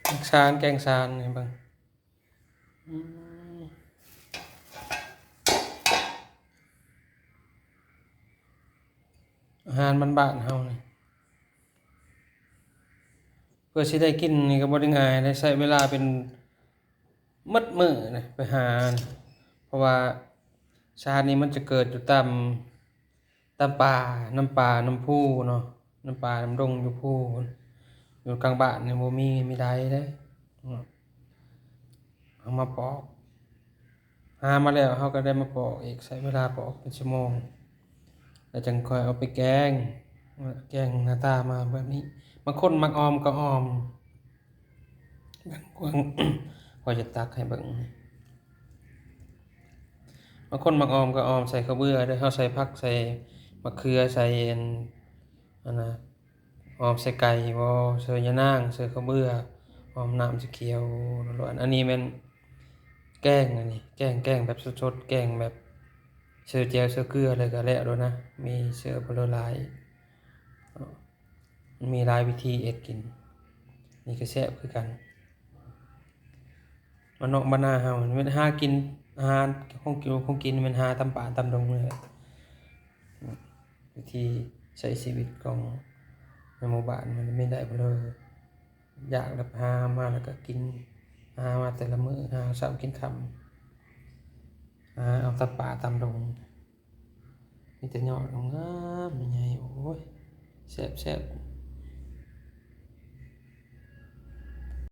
แกงซานนี่เบิ่งอืมอาหารบ้านๆเฮานี่เพื่อสิได้กินนี่ก็บ่ได้ง่ายได้ใช้เวลาเป็นมัดมื้อนี่ไปหานี่เพราะว่าชานี่มันจะเกิดอยู่ตามป่าน้ำป่าน้ำพุเนาะน้ำป่าน้ำดงอยู่พุอยู่กลางบ้านนี่บ่มีใดเด้เอามาปอกหามาแล้วเฮาก็ได้มาปอกอีกใช้เวลาปอกเป็นชั่วโมงแล้วจังค่อยเอาไปแกงหน้าตามาแบบนี้บางคนมักออมก็ออมบางคน พอจะตักให้เบิ่งบางคนมักออมก็ออมใส่ข้าวเบื่อเด้อเฮาใส่ผักใส่มะเขือใส่อันน่ะออมใส่ไก่บ่ใส่ยะนางใส่ข้าวเบื่อออมน้ำสีเขียวล้วนๆอันนี้แม่นแกงอันนี้แกงแบบสดๆแกงแบบเสิร์ฟแจ่วเสิร์ฟเกลือเลยก็แล้วโดนะมีเสิร์ฟบ่หลายมันมีหลายวิธีเฮ็ดกินนี่ก็แซ่บคือกันบ้านนอกบ้านนาเฮามันหากินอาหารของกินมันหาตามป่าตามดงนี่แหละวิธีใช้ชีวิตของในหมู่บ้านมันไม่ได้บ่เลยอยากแบบหามาแล้วก็กินหามาแต่ละมื้อหาเช้ากินค่ำหาเอาตามป่าตามดงมีแต่ยอดงามๆใหญ่ๆโอ้ยแซ่บๆ